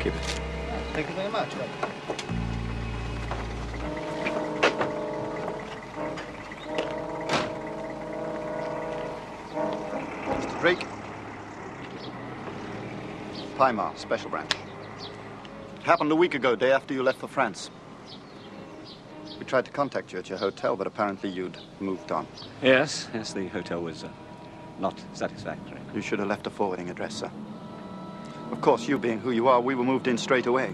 Keep it. Thank you very much. Mr. Drake. Weimar, Special Branch. It happened a week ago, day after you left for France. We tried to contact you at your hotel, but apparently you'd moved on. Yes, the hotel was not satisfactory. You should have left a forwarding address, sir. Of course, you being who you are, we were moved in straight away.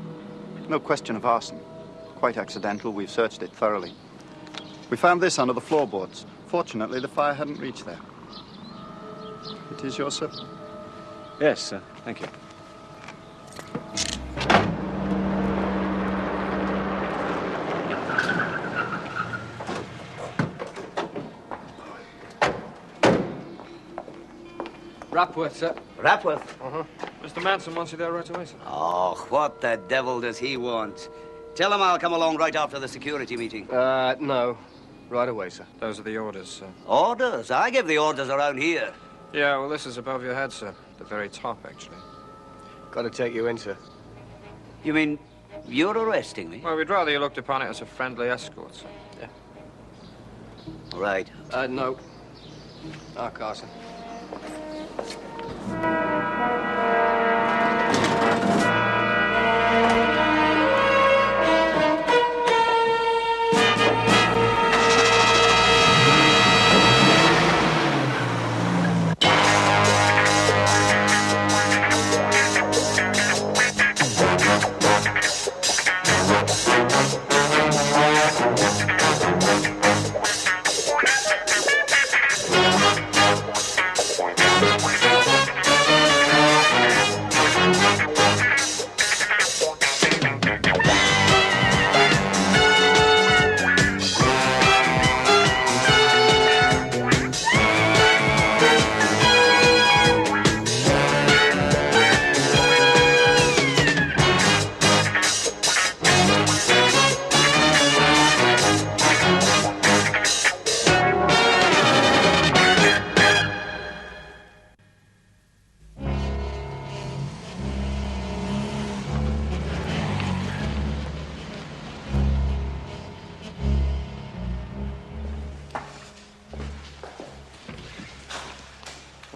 No question of arson. Quite accidental. We've searched it thoroughly. We found this under the floorboards. Fortunately, the fire hadn't reached there. It is yours, sir? Yes, thank you. Rapworth, sir. Rapworth? Mr. Manson wants you there right away, sir. Oh, what the devil does he want? Tell him I'll come along right after the security meeting. No. Right away, sir. Those are the orders, sir. Orders? I give the orders around here. Yeah, well, this is above your head, sir. The very top, actually. Got to take you in, sir. You mean you're arresting me? Well, we'd rather you looked upon it as a friendly escort, sir. Yeah. All right. No. Carson.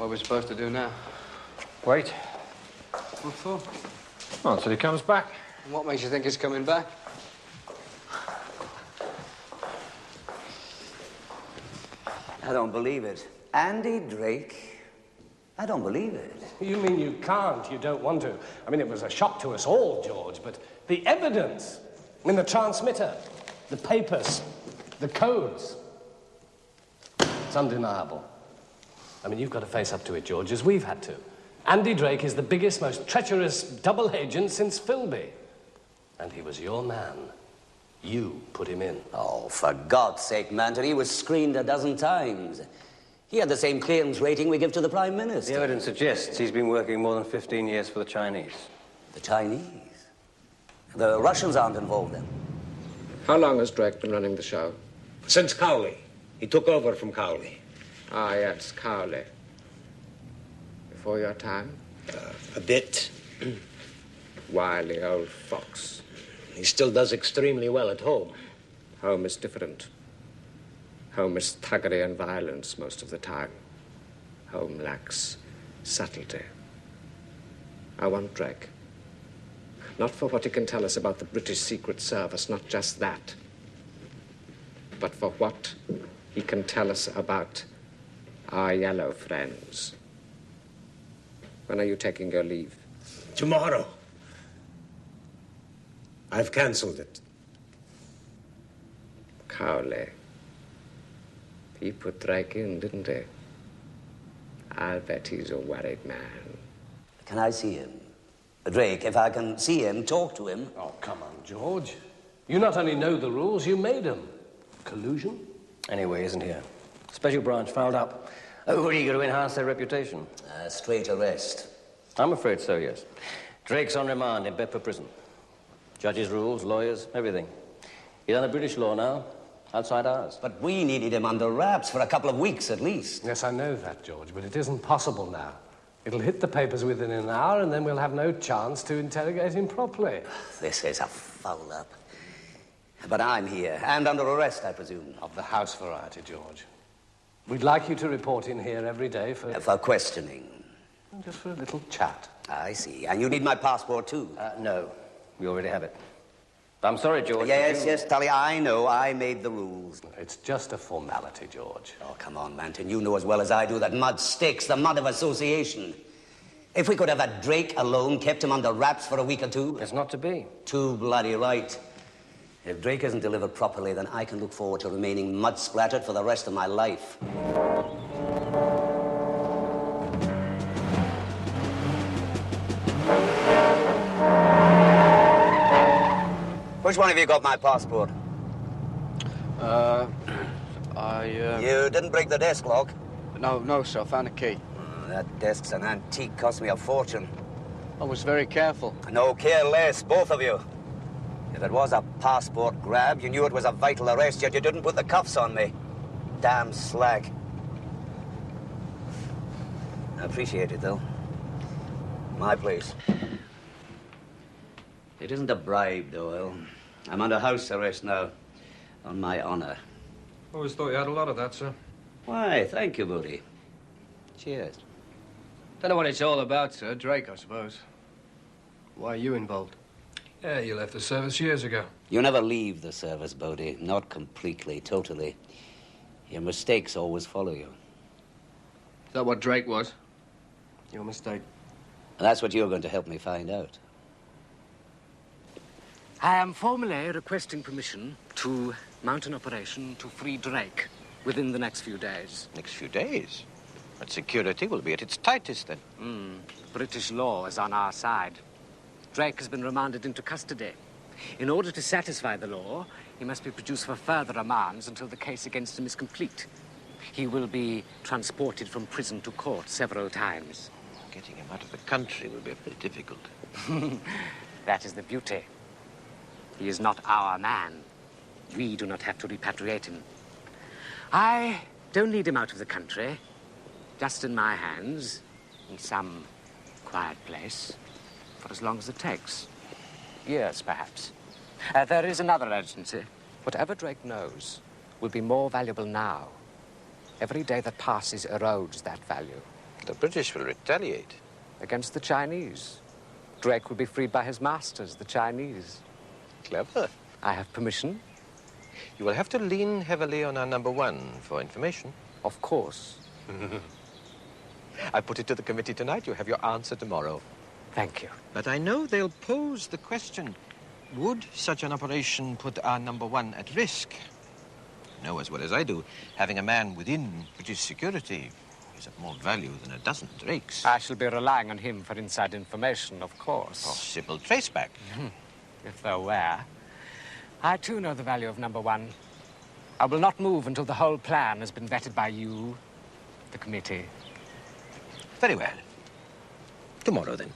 What are we supposed to do now? Wait. What for? Well, until he comes back. What makes you think he's coming back? I don't believe it. Andy Drake? I don't believe it. You mean you can't, you don't want to? I mean, it was a shock to us all, George, but the evidence, I mean, the transmitter, the papers, the codes, it's undeniable. I mean, you've got to face up to it, George, as we've had to. Andy Drake is the biggest, most treacherous double agent since Philby. And he was your man. You put him in. Oh, for God's sake, Manton, he was screened a dozen times. He had the same clearance rating we give to the Prime Minister. The evidence suggests he's been working more than 15 years for the Chinese. The Chinese? The Russians aren't involved then. How long has Drake been running the show? Since Cowley. He took over from Cowley. Ah, yes, Cowley. Before your time? A bit. Wily old fox. He still does extremely well at home. Home is different. Home is thuggery and violence most of the time. Home lacks subtlety. I want Drake. Not for what he can tell us about the British Secret Service, not just that. But for what he can tell us about our yellow friends. When are you taking your leave? Tomorrow. I've cancelled it. Cowley. He put Drake in, didn't he? I'll bet he's a worried man. Can I see him? Drake, if I can see him, talk to him. Oh, come on, George. You not only know the rules, you made them. Collusion? Anyway, he isn't here. Special branch fouled up. We're eager to enhance their reputation. Straight arrest. I'm afraid so, yes. Drake's on remand in Bedford Prison. Judges' rules, lawyers, everything. He's under British law now, outside ours. But we needed him under wraps for a couple of weeks at least. Yes, I know that, George, but it isn't possible now. It'll hit the papers within an hour, and then we'll have no chance to interrogate him properly. This is a foul-up. But I'm here, and under arrest, I presume. Of the house variety, George. We'd like you to report in here every day for... For questioning. Just for a little chat. I see. And you need my passport, too? No. We already have it. I'm sorry, George. Yes, Tully, I know. I made the rules. It's just a formality, George. Oh, come on, Manton. You know as well as I do that mud sticks, the mud of association. If we could have had Drake alone, kept him under wraps for a week or two... It's not to be. Too bloody right. If Drake isn't delivered properly, then I can look forward to remaining mud-splattered for the rest of my life. Which one of you got my passport? You didn't break the desk lock? No, sir. I found a key. That desk's an antique. Cost me a fortune. I was very careful. No, care less, both of you. If it was a passport grab, you knew it was a vital arrest, yet you didn't put the cuffs on me. Damn slag. I appreciate it, though. My place. It isn't a bribe, Doyle. I'm under house arrest now, on my honor. Always thought you had a lot of that, sir. Why, thank you, Bodie. Cheers. Don't know what it's all about, sir. Drake, I suppose. Why are you involved? Yeah, you left the service years ago. You never leave the service, Bodie. Not completely, totally. Your mistakes always follow you. Is that what Drake was? Your mistake. And that's what you're going to help me find out. I am formally requesting permission to mount an operation to free Drake within the next few days. Next few days? But security will be at its tightest then. British law is on our side. Drake has been remanded into custody. In order to satisfy the law, he must be produced for further remands until the case against him is complete. He will be transported from prison to court several times. Getting him out of the country will be very difficult. That is the beauty. He is not our man. We do not have to repatriate him. I don't need him out of the country. Just in my hands, in some quiet place, for as long as it takes. Years, perhaps. There is another urgency. Whatever Drake knows will be more valuable now. Every day that passes erodes that value. The British will retaliate. Against the Chinese. Drake will be freed by his masters, the Chinese. Clever. I have permission. You will have to lean heavily on our #1 for information. Of course. I put it to the committee tonight. You have your answer tomorrow. Thank you. But I know they'll pose the question, would such an operation put our #1 at risk? You know as well as I do, having a man within British security is of more value than a dozen Drakes. I shall be relying on him for inside information, of course. Possible traceback. If there were. I, too, know the value of #1. I will not move until the whole plan has been vetted by you, the committee. Very well. Tomorrow, then.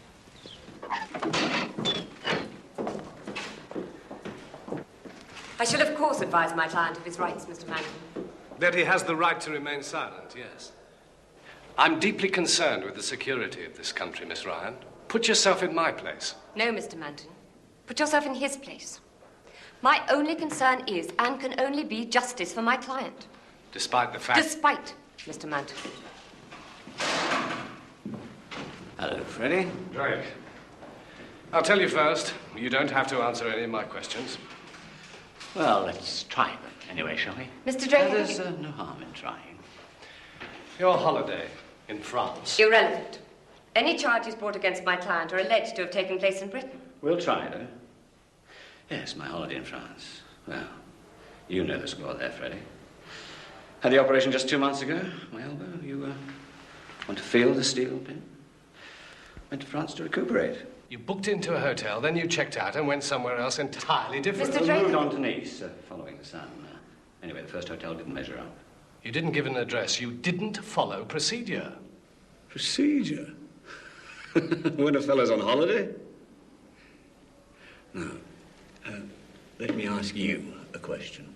I should, of course, advise my client of his rights, Mr. Manton. That he has the right to remain silent, yes. I'm deeply concerned with the security of this country, Miss Ryan. Put yourself in my place. No, Mr. Manton. Put yourself in his place. My only concern is, and can only be, justice for my client. Despite the fact... Despite, Mr. Manton. Hello, Freddie. Drake. I'll tell you first, you don't have to answer any of my questions. Well, let's try them anyway, shall we? Mr. Drake, There's no harm in trying. Your holiday in France. Irrelevant. Any charges brought against my client are alleged to have taken place in Britain. We'll try, though. Yes, my holiday in France. Well, you know the score there, Freddie. Had the operation just 2 months ago. My elbow. You want to feel the steel pin? Went to France to recuperate. You booked into a hotel, then you checked out and went somewhere else entirely different. Mr. Drake... moved on to Nice, following the sun. Anyway, the first hotel didn't measure up. You didn't give an address. You didn't follow procedure. Procedure? When a fellow's on holiday? Now, let me ask you a question.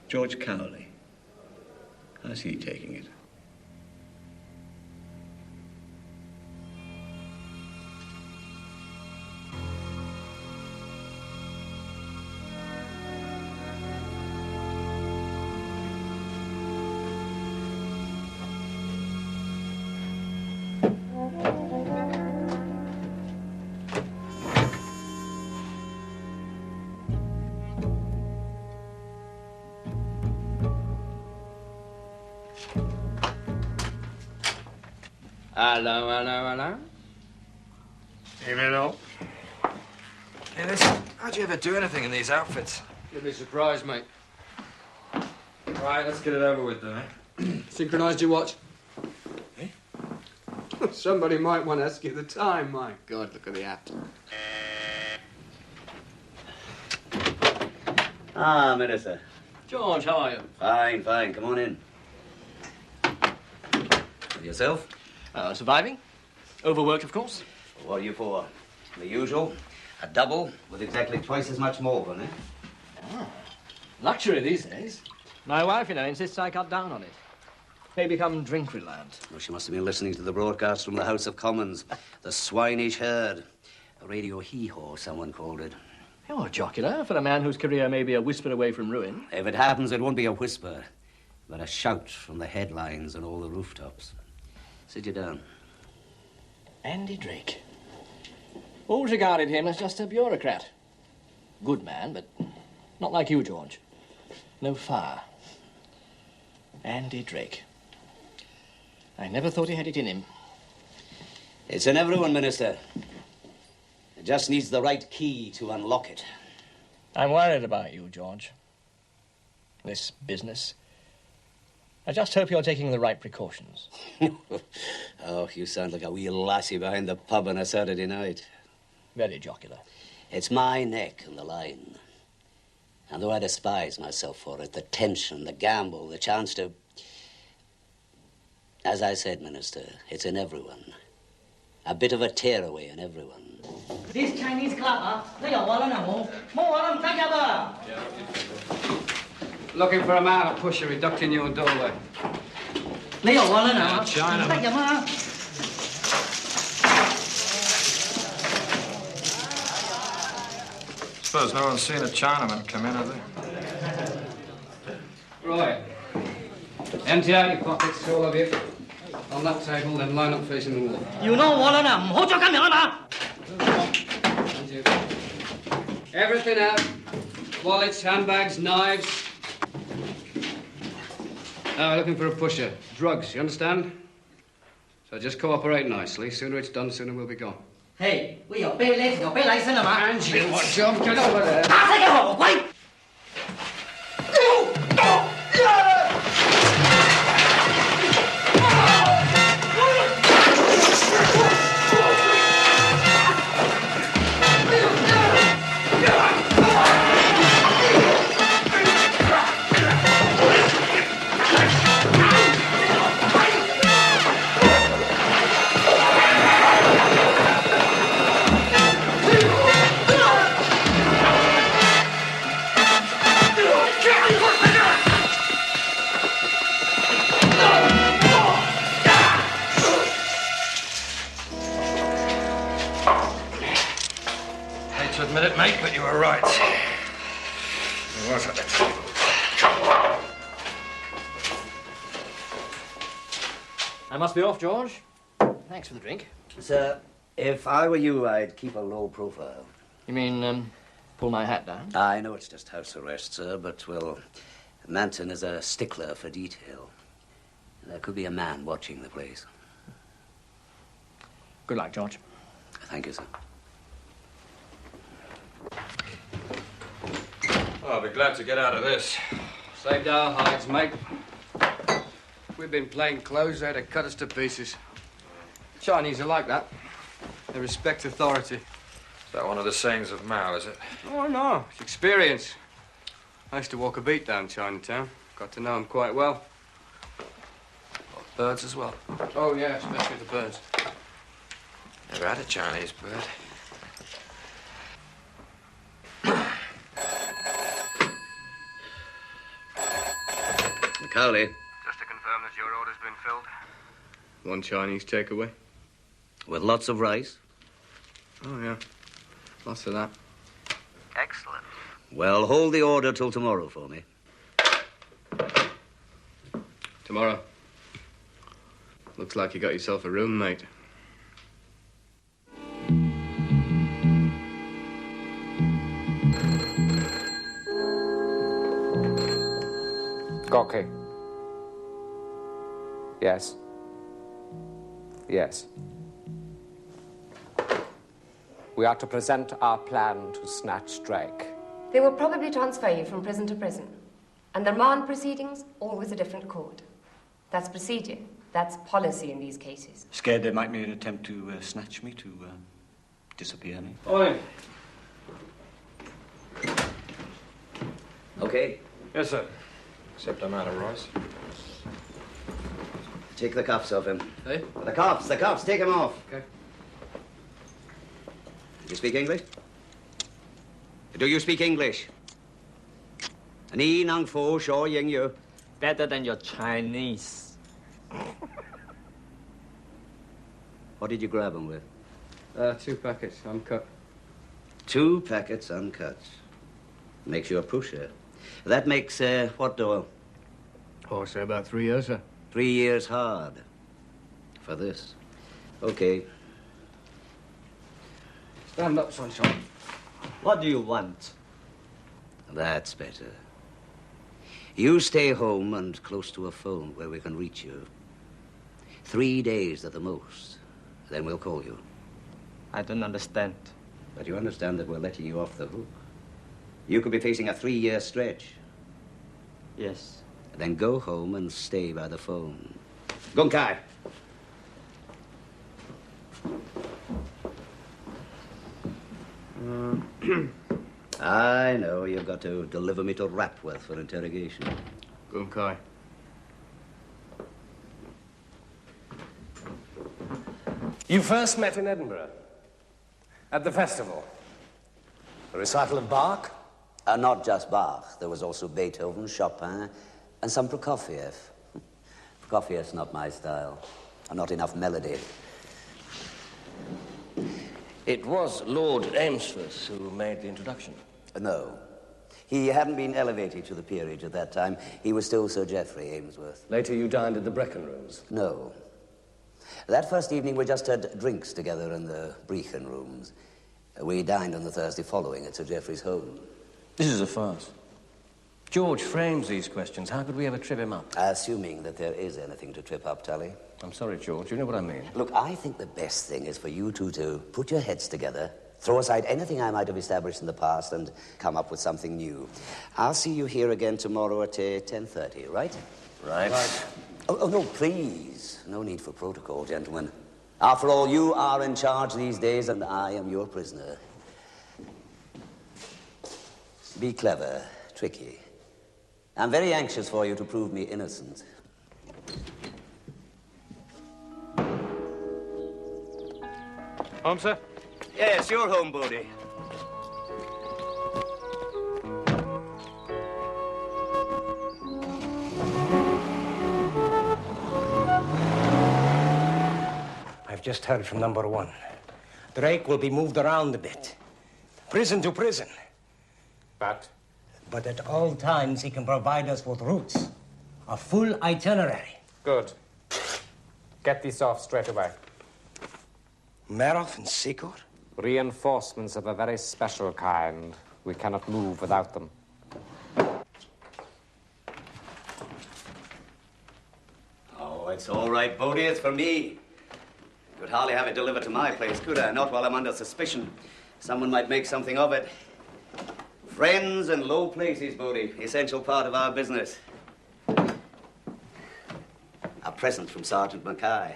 George Cowley, how's he taking it? Hello, hello, hello. Evening all. Hey, listen, how'd you ever do anything in these outfits? You'll be surprised, mate. Right, let's get it over with then, eh? Synchronised your watch? Eh? Somebody might want to ask you the time. My God, look at the hat. Ah, Minister. George, how are you? Fine, fine. Come on in. And yourself? Surviving. Overworked, of course. What are you for? The usual? A double with exactly twice as much more, eh? Luxury these days. My wife, you know, insists I cut down on it. May become drink reliant. Well, she must have been listening to the broadcast from the House of Commons. The swinish herd. A radio hee-haw, someone called it. You're jocular for a man whose career may be a whisper away from ruin. If it happens, it won't be a whisper, but a shout from the headlines and all the rooftops. Sit you down. Andy Drake. Always regarded him as just a bureaucrat. Good man, but not like you, George. No fire. Andy Drake. I never thought he had it in him. It's in everyone, Minister. It just needs the right key to unlock it. I'm worried about you, George. This business. I just hope you're taking the right precautions. Oh, you sound like a wee lassie behind the pub on a Saturday night. Very jocular. It's my neck on the line. And though I despise myself for it, the tension, the gamble, the chance to... As I said, Minister, it's in everyone. A bit of a tearaway in everyone. This Chinese club, Looking for a man to push a reduct in your doorway. China. Suppose no one's seen a Chinaman come in, have they? Right. Empty out your pockets, all of you. On that table, then line up facing the wall. You know what? And you. Everything out. Wallets, handbags, knives. Now, we're looking for a pusher. Drugs, you understand? So just cooperate nicely. Sooner it's done, sooner we'll be gone. Hey, we your pay less, your pay license, And you, what job? Get over there. Admit it, mate, but you were right. There was at the table. I must be off, George. Thanks for the drink. Sir, if I were you, I'd keep a low profile. You mean, pull my hat down? I know it's just house arrest, sir, but, well, Manton is a stickler for detail. There could be a man watching the place. Good luck, George. Thank you, sir. Well, I'll be glad to get out of this. Saved our hides, mate. If we'd been plain clothes, they'd have cut us to pieces. Chinese are like that. They respect authority. Is that one of the sayings of Mao, is it? Oh, no. It's experience. I used to walk a beat down Chinatown. Got to know them quite well. Birds as well? Oh, yeah, especially the birds. Never had a Chinese bird. Cowley. Just to confirm that your order's been filled. One Chinese takeaway. With lots of rice? Oh, yeah. Lots of that. Excellent. Well, hold the order till tomorrow for me. Tomorrow. Looks like you got yourself a roommate. Gorky. Yes. Yes. We are to present our plan to snatch Drake. They will probably transfer you from prison to prison. And the remand proceedings, always a different court. That's procedure. That's policy in these cases. Scared there might be an attempt to snatch me, to disappear me? Oi. Okay. Yes, sir. Except I'm out of rice. Take the cuffs off him. Hey? The cuffs, take him off. Okay. Do you speak English? Do you speak English? Ni nang fo sho ying yu. Better than your Chinese. What did you grab him with? 2 packets, uncut. 2 packets uncut. Makes you a pusher. That makes, what, Doyle? Oh, say about 3 years, sir. 3 years hard. For this. Okay. Stand up, Sunshine. What do you want? That's better. You stay home and close to a phone where we can reach you. 3 days at the most. Then we'll call you. I don't understand. But you understand that we're letting you off the hook. You could be facing a 3-year stretch. Yes. Then go home and stay by the phone. Gunkai. I know you've got to deliver me to Rapworth for interrogation. Gunkai. You first met in Edinburgh. At the festival. A recital of Bach? Not just Bach. There was also Beethoven, Chopin, and some Prokofiev. Prokofiev's not my style. Not enough melody. It was Lord Amesworth who made the introduction. No. He hadn't been elevated to the peerage at that time. He was still Sir Geoffrey Amesworth. Later you dined at the Brecon Rooms? No. That first evening we just had drinks together in the Brecon Rooms. We dined on the Thursday following at Sir Geoffrey's home. This is a farce. George frames these questions. How could we ever trip him up? Assuming that there is anything to trip up, Tully. I'm sorry, George. You know what I mean. Look, I think the best thing is for you two to put your heads together, throw aside anything I might have established in the past, and come up with something new. I'll see you here again tomorrow at 10:30, right? Right. Oh, no, please. No need for protocol, gentlemen. After all, you are in charge these days, and I am your prisoner. Be clever, tricky. I'm very anxious for you to prove me innocent. Home, sir? Yes, you're home, Bodie. I've just heard from number 1. Drake will be moved around a bit. Prison to prison. But at all times, he can provide us with routes. A full itinerary. Good. Get these off straight away. Meroff and Sikor? Reinforcements of a very special kind. We cannot move without them. Oh, it's all right, Bodie. It's for me. Could hardly have it delivered to my place, could I? Not while I'm under suspicion. Someone might make something of it. Friends in low places, Bodie. Essential part of our business. A present from Sergeant Mackay.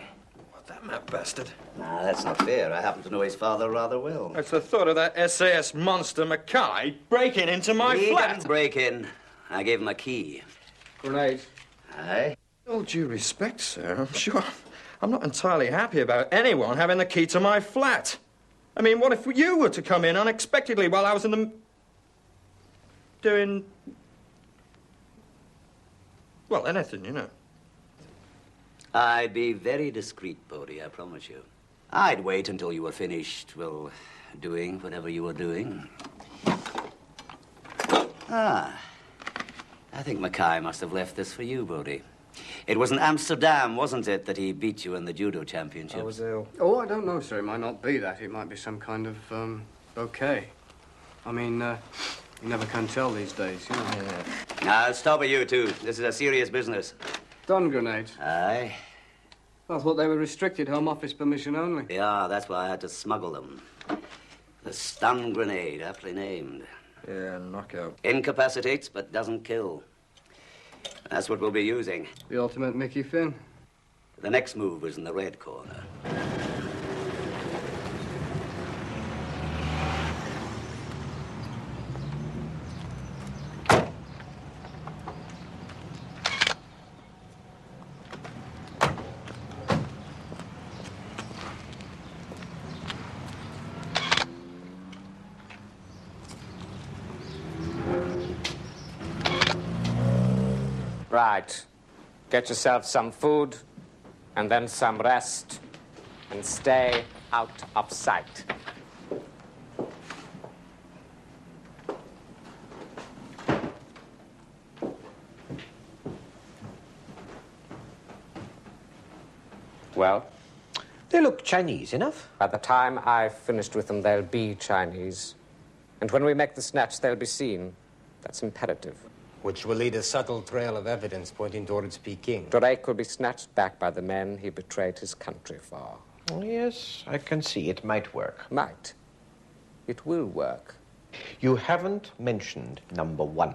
What, that mad bastard? Nah, that's not fair. I happen to know his father rather well. It's the thought of that SAS monster Mackay breaking into my He flat. didn't break in. I gave him a key. Grenade. Aye? All due respect, sir, I'm sure I'm not entirely happy about anyone having the key to my flat. I mean, what if you were to come in unexpectedly while I was in the... doing... well, anything, you know. I'd be very discreet, Bodie, I promise you. I'd wait until you were finished, well, doing whatever you were doing. Ah, I think Mackay must have left this for you, Bodie. It was in Amsterdam, wasn't it, that he beat you in the judo championship? I was ill. Oh, I don't know, sir. It might not be that. It might be some kind of, bouquet. I mean, you never can tell these days, you know. Yeah. Now, stop it, you two. This is a serious business. Stun grenades. Aye. I thought they were restricted Home Office permission only. Yeah, that's why I had to smuggle them. The stun grenade, aptly named. Yeah, knockout. Incapacitates, but doesn't kill. That's what we'll be using. The ultimate Mickey Finn. The next move is in the red corner. Right. Get yourself some food, and then some rest, and stay out of sight. Well? They look Chinese enough. By the time I've finished with them, they'll be Chinese. And when we make the snatch, they'll be seen. That's imperative. Which will lead a subtle trail of evidence pointing towards Peking. Drake will be snatched back by the men he betrayed his country for. Oh, yes, I can see it might work. Might. It will work. You haven't mentioned number 1.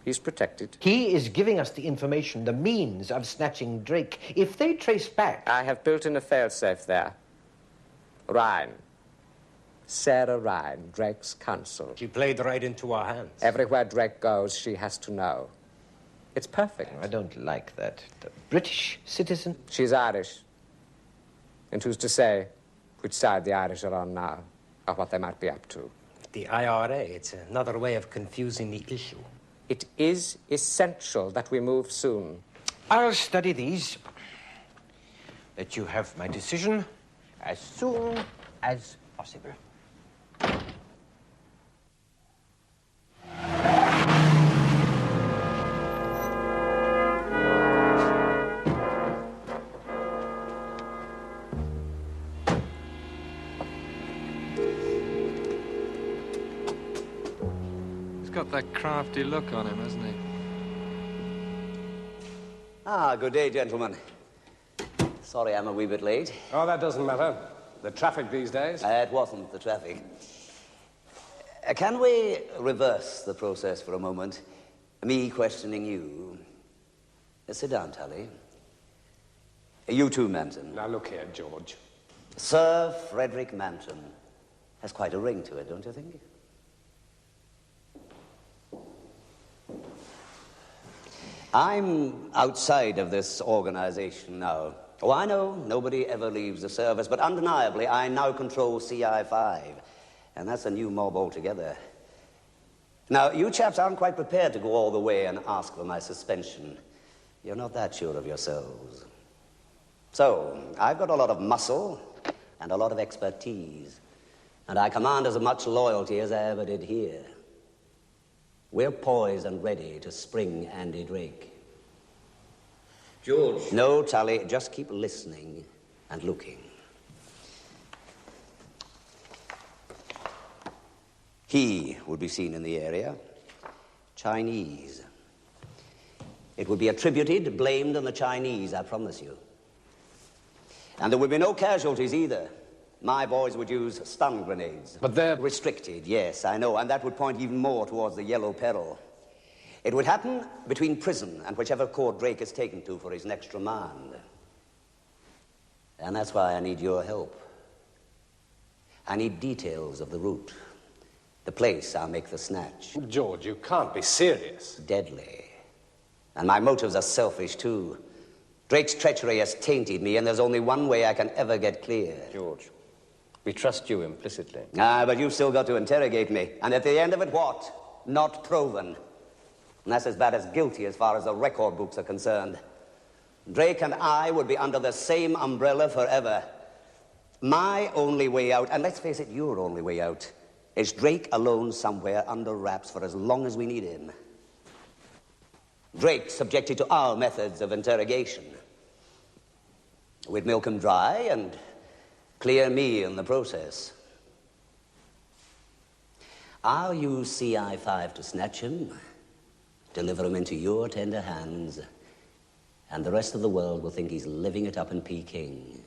He's protected. He is giving us the information, the means of snatching Drake. If they trace back... I have built in a failsafe there. Ryan. Sarah Ryan, Drake's counsel. She played right into our hands. Everywhere Drake goes, she has to know. It's perfect. I don't like that. The British citizen? She's Irish. And who's to say which side the Irish are on now, or what they might be up to? The IRA, it's another way of confusing the issue. It is essential that we move soon. I'll study these. Let you have my decision as soon as possible. He's got that crafty look on him, hasn't he? Ah, good day, gentlemen. Sorry I'm a wee bit late. Oh, that doesn't matter. The traffic these days. It wasn't the traffic. Can we reverse the process for a moment? Me questioning you. Sit down, Tully. You too, Manton. Now, look here, George. Sir Frederick Manton has quite a ring to it, don't you think? I'm outside of this organization now. Oh, I know, nobody ever leaves the service, but undeniably, I now control CI5, and that's a new mob altogether. Now, you chaps aren't quite prepared to go all the way and ask for my suspension. You're not that sure of yourselves. So, I've got a lot of muscle and a lot of expertise, and I command as much loyalty as I ever did here. We're poised and ready to spring Andy Drake. George. No, Tully, just keep listening and looking. He would be seen in the area. Chinese. It would be attributed, blamed on the Chinese, I promise you. And there would be no casualties either. My boys would use stun grenades. But they're... Restricted, yes, I know, and that would point even more towards the yellow peril. It would happen between prison and whichever court Drake is taken to for his next remand. And that's why I need your help. I need details of the route. The place I'll make the snatch. George, you can't be serious. Deadly. And my motives are selfish, too. Drake's treachery has tainted me, and there's only one way I can ever get clear. George, we trust you implicitly. Ah, but you've still got to interrogate me. And at the end of it, what? Not proven. And that's as bad as guilty as far as the record books are concerned. Drake and I would be under the same umbrella forever. My only way out, and let's face it, your only way out, is Drake alone somewhere under wraps for as long as we need him. Drake subjected to our methods of interrogation. We'd milk him dry and clear me in the process. I'll use CI5 to snatch him, deliver him into your tender hands, And the rest of the world will think he's living it up in Peking.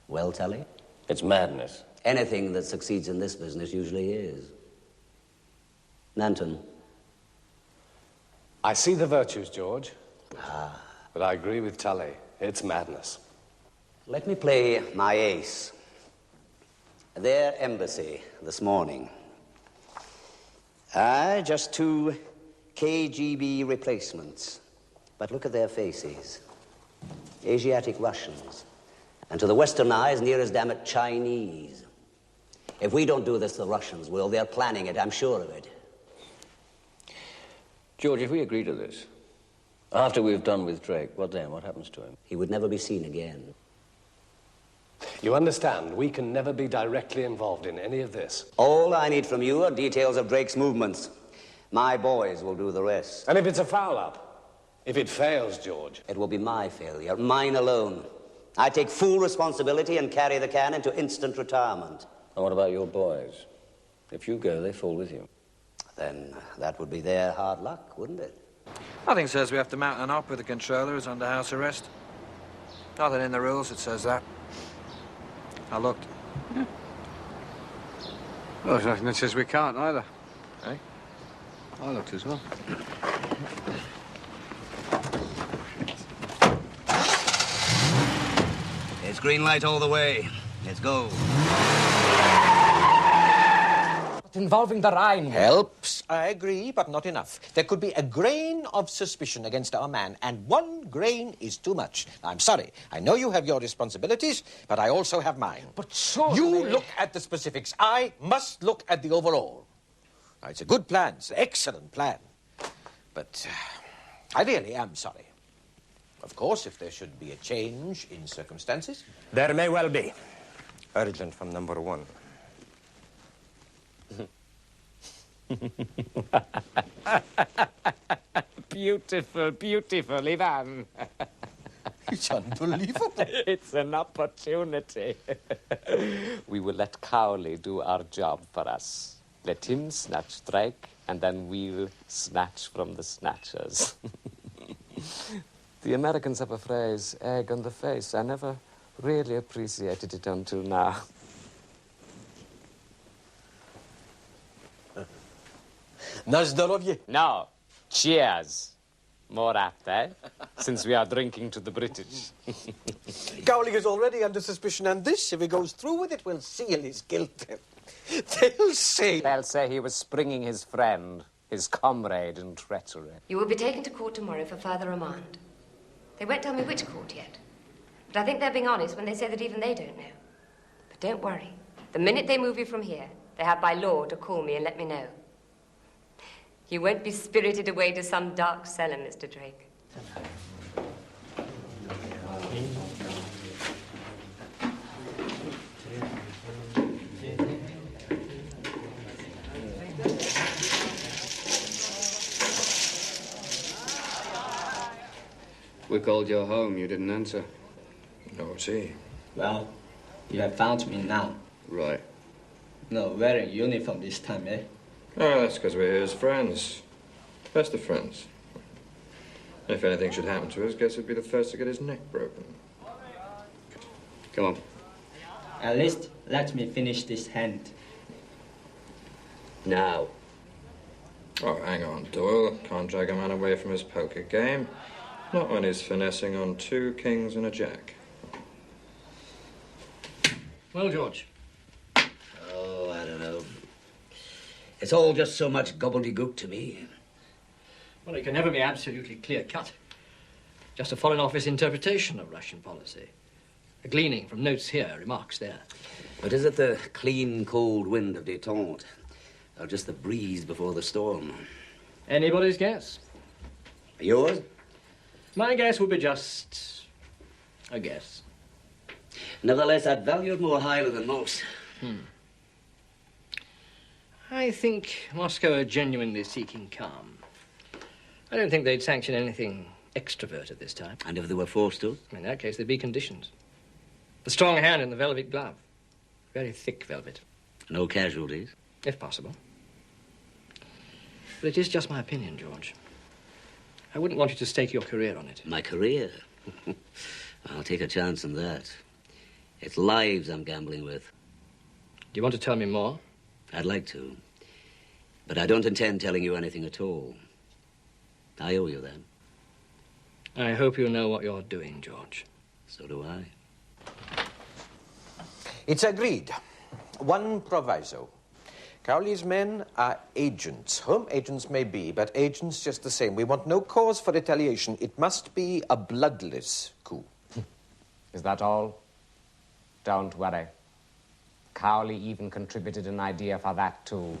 Well, Tully? It's madness. Anything that succeeds in this business usually is. Nanton? I see the virtues, George. But I agree with Tully. It's madness. Let me play my ace. Their embassy this morning. Just 2 K.G.B. replacements. But look at their faces. Asiatic Russians. And to the Western eyes, near as damn it, Chinese. If we don't do this, the Russians will. They're planning it, I'm sure of it. George, if we agree to this, after we've done with Drake, what then? What happens to him? He would never be seen again. You understand, we can never be directly involved in any of this. All I need from you are details of Drake's movements. My boys will do the rest. And if it's a foul-up? If it fails, George? It will be my failure, mine alone. I take full responsibility and carry the can into instant retirement. And what about your boys? If you go, they fall with you. Then that would be their hard luck, wouldn't it? Nothing says we have to mount an op with the controller who's under house arrest. Nothing in the rules that says that. I looked. Yeah. Well, there's nothing that says we can't either. Eh? I looked as well. It's green light all the way. Let's go. Involving the Rhine. Helps, I agree, but not enough. There could be a grain of suspicion against our man, and 1 grain is too much. I'm sorry. I know you have your responsibilities, but I also have mine. But surely... You look at the specifics. I must look at the overall. Now, it's a good plan. It's an excellent plan. But I really am sorry. Of course, if there should be a change in circumstances... There may well be. Urgent from number 1. Beautiful, beautiful, Ivan. It's unbelievable. It's an opportunity. We will let Cowley do our job for us. Let him snatch Drake, and then we'll snatch from the snatchers. The Americans have a phrase, egg on the face. I never really appreciated it until now. No. Cheers. More apt, eh? Since we are drinking to the British. Cowley is already under suspicion, and this, if he goes through with it, will seal his guilt. They'll say he was springing his friend, his comrade in treachery. You will be taken to court tomorrow for further remand. They won't tell me which court yet. But I think they're being honest when they say that even they don't know. But don't worry. The minute they move you from here, they have by law to call me and let me know. You won't be spirited away to some dark cellar, Mr. Drake. We called your home. You didn't answer. No, see. Well, you have found me now. Right. No, wearing uniform this time, eh? Oh, that's because we're here as friends. Best of friends. If anything should happen to us, guess he'd be the first to get his neck broken. Come on. At least let me finish this hand. Now. Oh, hang on, Doyle. Can't drag a man away from his poker game. Not when he's finessing on 2 kings and a jack. Well, George. Oh, I don't know. It's all just so much gobbledygook to me. Well, it can never be absolutely clear-cut. Just a Foreign Office interpretation of Russian policy. A gleaning from notes here, remarks there. But is it the clean, cold wind of détente? Or just the breeze before the storm? Anybody's guess. Yours? My guess would be just a guess. Nevertheless, I'd value it more highly than most. I think Moscow are genuinely seeking calm. I don't think they'd sanction anything extroverted this time. And if they were forced to? In that case, there'd be conditions. The strong hand in the velvet glove. Very thick velvet. No casualties? If possible. But it is just my opinion, George. I wouldn't want you to stake your career on it. My career? I'll take a chance on that. It's lives I'm gambling with. Do you want to tell me more? I'd like to. But I don't intend telling you anything at all. I owe you then. I hope you know what you're doing, George. So do I. It's agreed. One proviso. Cowley's men are agents. Home agents may be, but agents just the same. We want no cause for retaliation. It must be a bloodless coup. Is that all? Don't worry. Cowley even contributed an idea for that, too.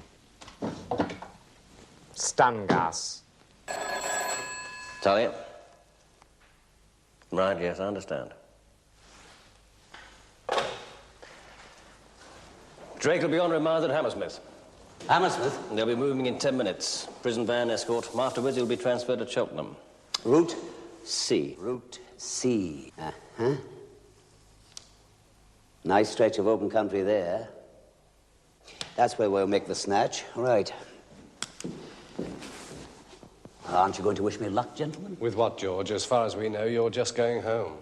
Stun gas. Talia? Right, yes, I understand. Drake will be on remand at Hammersmith. Hammersmith? They'll be moving in 10 minutes. Prison van escort. Afterwards, he'll be transferred to Cheltenham. Route? C. Route C. Uh-huh. Nice stretch of open country there. That's where we'll make the snatch. Right. Aren't you going to wish me luck, gentlemen? With what, George? As far as we know, you're just going home.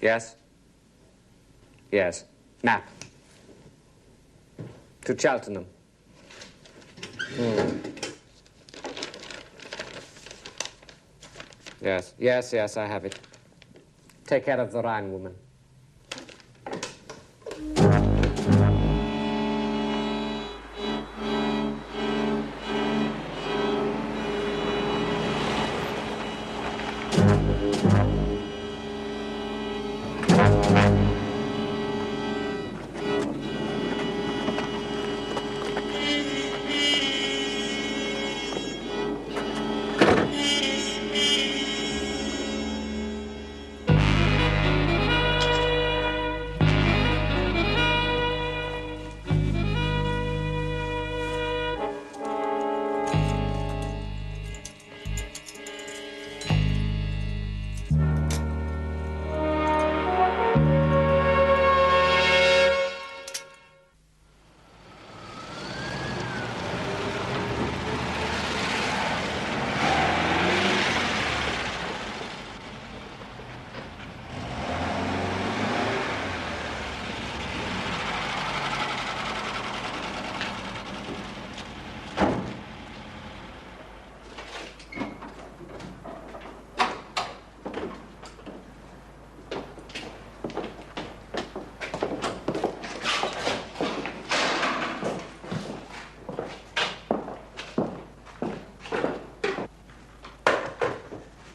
Yes? Yes. Map. To Cheltenham. Yes, I have it. Take care of the Rhine woman.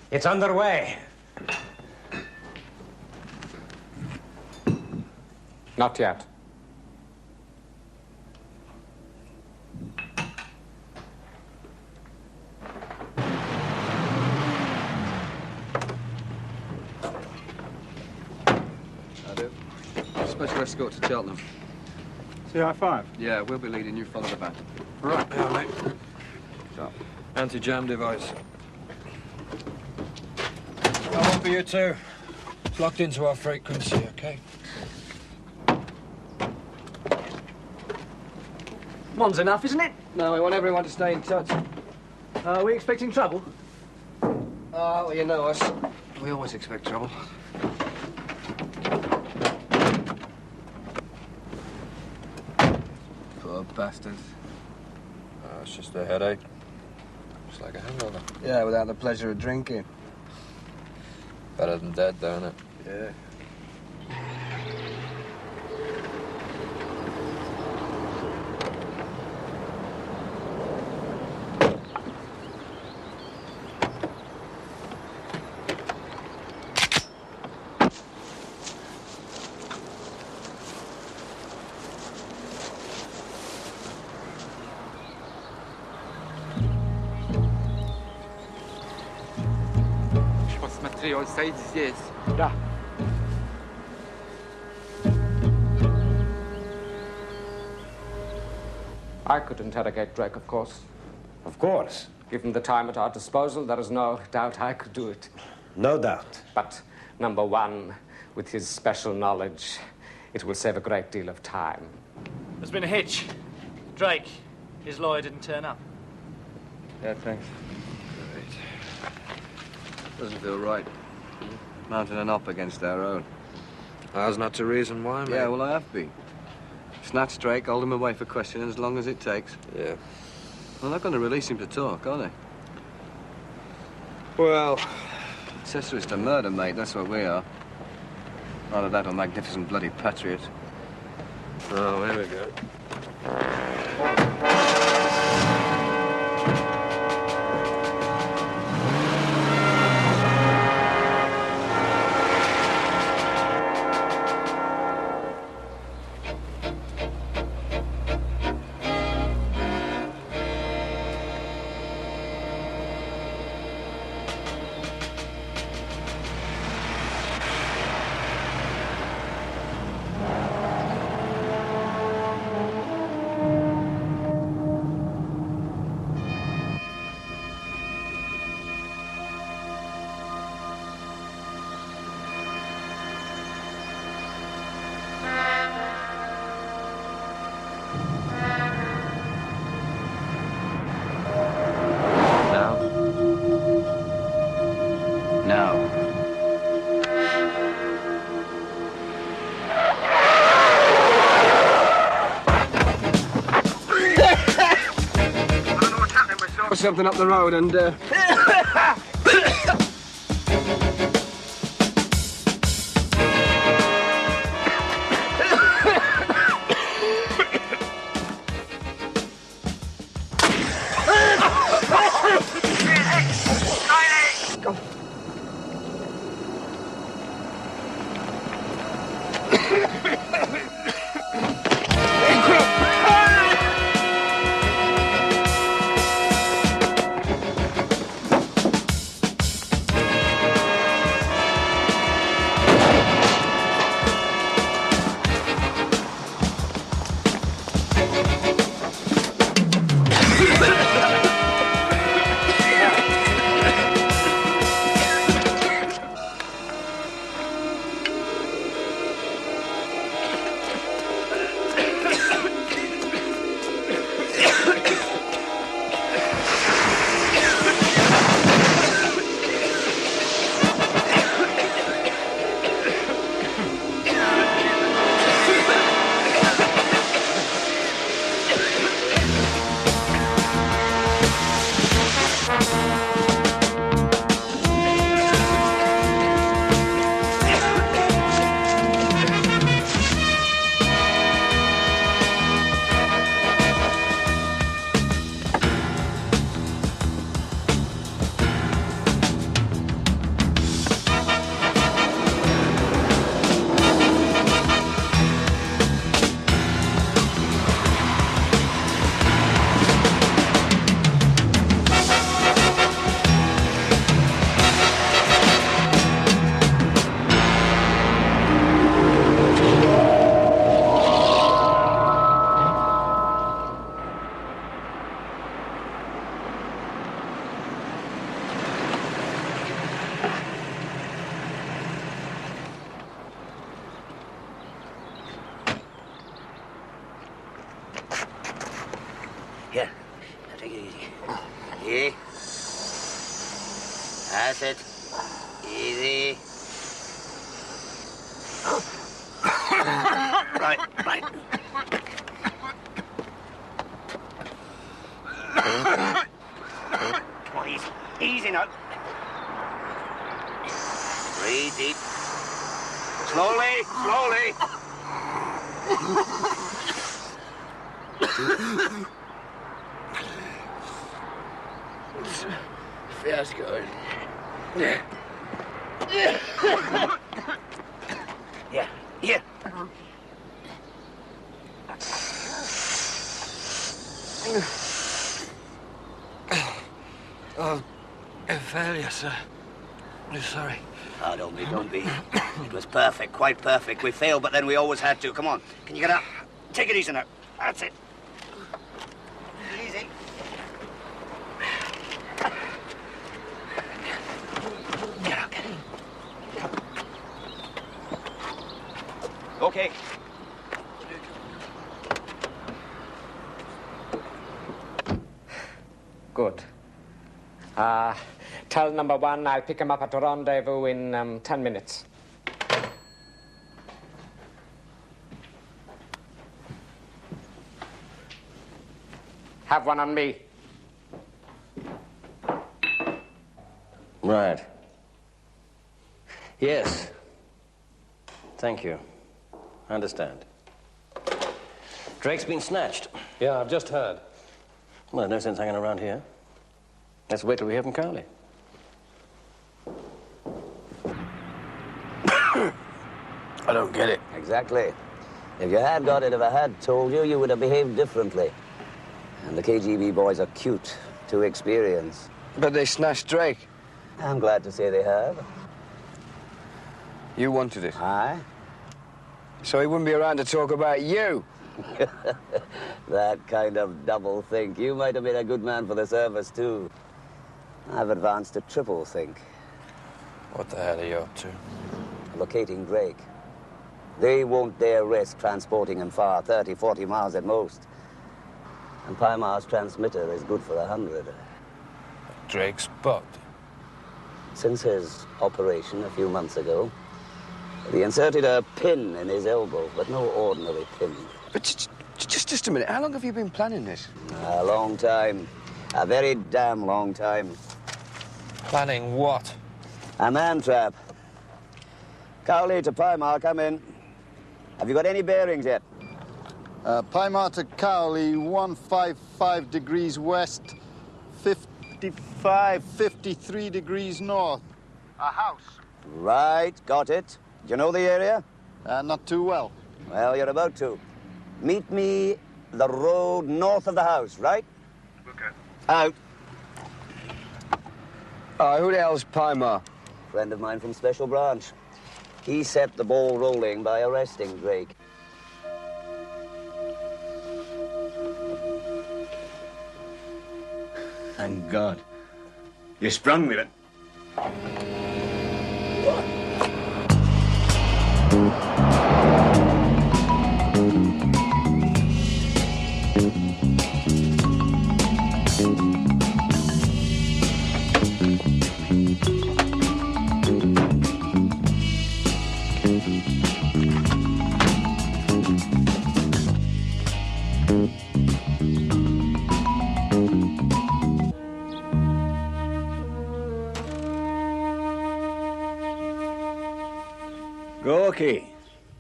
It's underway. Not yet. I do. Special escort to Cheltenham. CI5? Yeah, we'll be leading. You follow the van. Right, yeah, mate. Stop. Anti-jam device. Got one for you too. It's locked into our frequency, okay? One's enough, isn't it? No, we want everyone to stay in touch. Are we expecting trouble? Well, you know us. We always expect trouble. Poor bastards. It's just a headache. Just like a hangover. Yeah, without the pleasure of drinking. Better than dead, though, isn't it? Yeah. Он стоит здесь. Да. I could interrogate Drake, of course. Of course. Given the time at our disposal, there is no doubt I could do it. No doubt. But, number one, with his special knowledge, it will save a great deal of time. There's been a hitch. Drake, his lawyer didn't turn up. Yeah, thanks. Great. Doesn't feel right. Mounting an op against our own. Ours not to reason why, mate. Yeah, well, I have been. Snatch Drake, hold him away for questioning as long as it takes. Yeah. Well, they're going to release him to talk, aren't they? Well... Accessories to murder, mate, that's what we are. Either that or magnificent bloody patriots. Oh, here we go. Something up the road and Here, now take it easy. Easy. That's it. Easy. Right, right. Come on, easy. Easy now. Breathe deep. Slowly, slowly. Fast going. Yeah. Yeah. Yeah. Oh, a failure, sir. I'm sorry. Oh, don't be. It was perfect, quite perfect. We failed, but then we always had to. Come on. Can you get up? Take it easy now. That's it. Easy. Get up, get in. Okay. Tell number 1 I'll pick him up at a rendezvous in 10 minutes. Have one on me. Right. Yes. Thank you. I understand. Drake's been snatched. Yeah, I've just heard. Well, there's no sense hanging around here. Let's wait till we hear from Cowley. I don't get it. Exactly. If you had got it, if I had told you, you would have behaved differently. And the K.G.B boys are cute, too experienced. But they snatched Drake. I'm glad to say they have. You wanted it? Aye. So he wouldn't be around to talk about you? That kind of double think. You might have been a good man for the service, too. I've advanced to triple think. What the hell are you up to? Locating Drake. They won't dare risk transporting him far, 30, 40 miles at most. And Pimar's transmitter is good for 100. Drake's bugged. Since his operation a few months ago, they inserted a pin in his elbow, but no ordinary pin. But just a minute. How long have you been planning this? A long time. A very damn long time. Planning what? A man trap. Cowley to Pymar, come in. Have you got any bearings yet? Pymar to Cowley, 155 degrees west, 53 degrees north. A house. Right, got it. Do you know the area? Not too well. Well, you're about to. Meet me the road north of the house, right? Okay. Out. Who the hell's Pymar? Friend of mine from Special Branch. He set the ball rolling by arresting Drake. Thank God. You sprung me, then. Okay.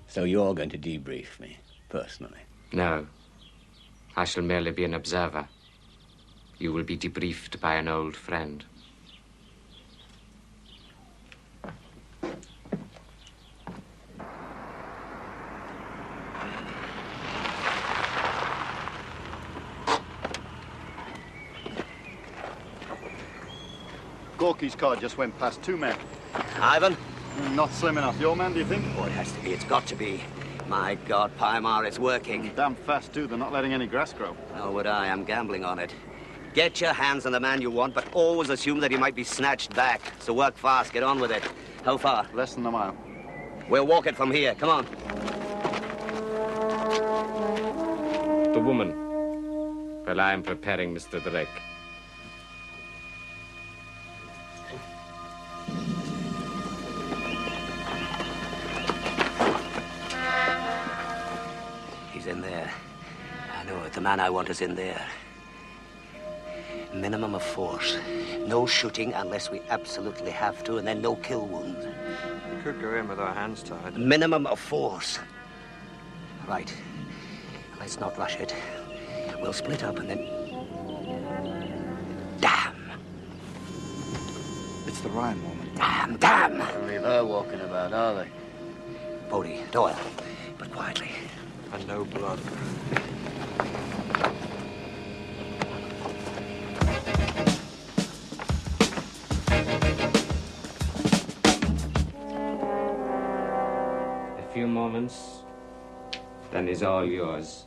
So you're going to debrief me, personally? No. I shall merely be an observer. You will be debriefed by an old friend. Gorky's car just went past 2 men. Ivan? Not slim enough. Your man, do you think? Oh, it has to be. It's got to be. My God, Pymar, it's working. Damn fast, too. They're not letting any grass grow. Oh, would I? I'm gambling on it. Get your hands on the man you want, but always assume that he might be snatched back. So work fast. Get on with it. How far? Less than a mile. We'll walk it from here. Come on. The woman. Well, I'm preparing Mr. Drake. In there. I know it. The man I want is in there. Minimum of force. No shooting unless we absolutely have to, and then no kill wounds. We could go in with our hands tied. Minimum of force. Right. Let's not rush it. We'll split up and then... Damn! It's the Ryan woman. Damn! Don't leave her walking about, are they? Bodie, Doyle, but quietly. And no blood. A few moments, then is all yours.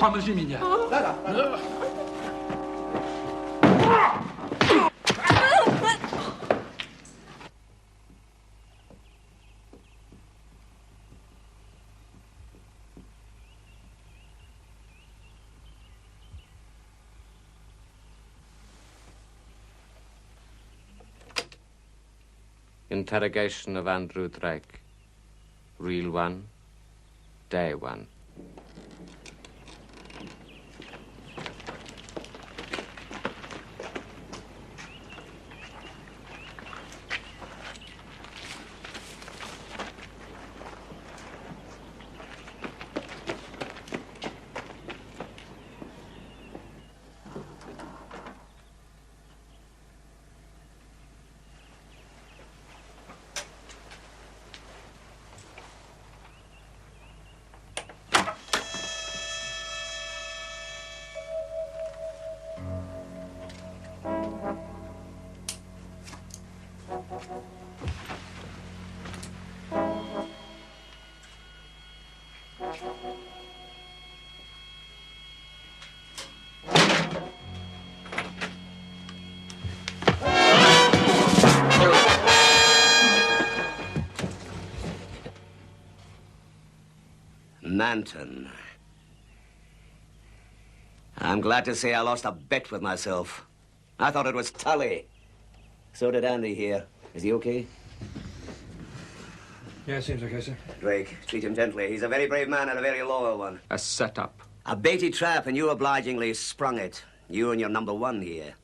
Pomóż mi, nie. Interrogation of Andrew Drake. Real one, day one. Manton. I'm glad to say I lost a bet with myself. I thought it was Tully. So did Andy here. Is he okay? Yeah, seems okay, sir. Drake, treat him gently. He's a very brave man and a very loyal one. A setup. A baited trap, and you obligingly sprung it. You and your number one here.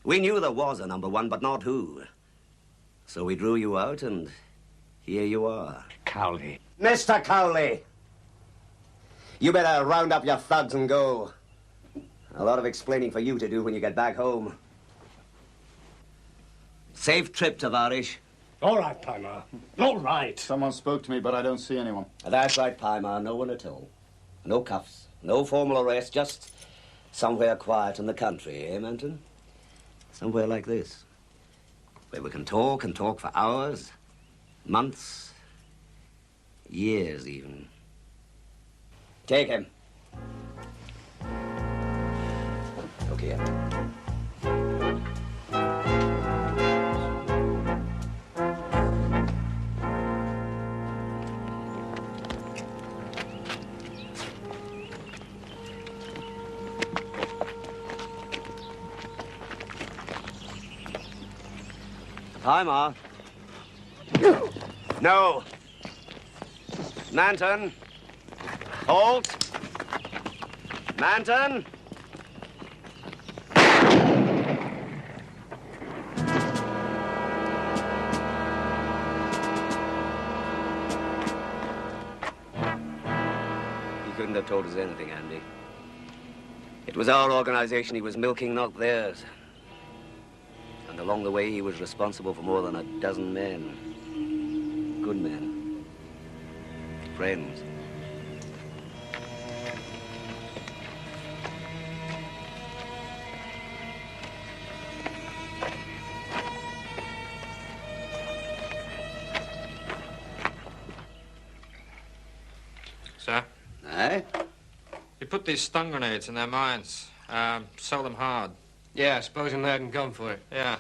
We knew there was a number one, but not who. So we drew you out, and here you are. Cowley. Mr. Cowley! You better round up your thugs and go. A lot of explaining for you to do when you get back home. Safe trip, Tavarish. All right, Paimar. All right. Someone spoke to me, but I don't see anyone. That's right, Paimar. No one at all. No cuffs, no formal arrest, just somewhere quiet in the country, eh, Manton? Somewhere like this, where we can talk and talk for hours, months, years even. Take him. Look here. Hi, Ma. No. Manton. Halt. Manton. He couldn't have told us anything, Andy. It was our organization he was milking, not theirs. And along the way, he was responsible for more than a dozen men. Good men. Friends. Sir? Aye? You put these stun grenades in their mines. Sell them hard. Yeah, supposing they hadn't come for it. Yeah.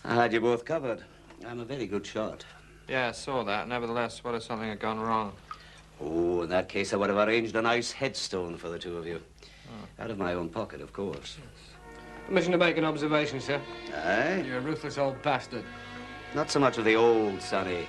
I had you both covered. I'm a very good shot. Yeah, I saw that. Nevertheless, what if something had gone wrong? Oh, in that case, I would have arranged a nice headstone for the two of you. Oh. Out of my own pocket, of course. Permission to make an observation, sir. Aye? You're a ruthless old bastard. Not so much of the old, Sonny.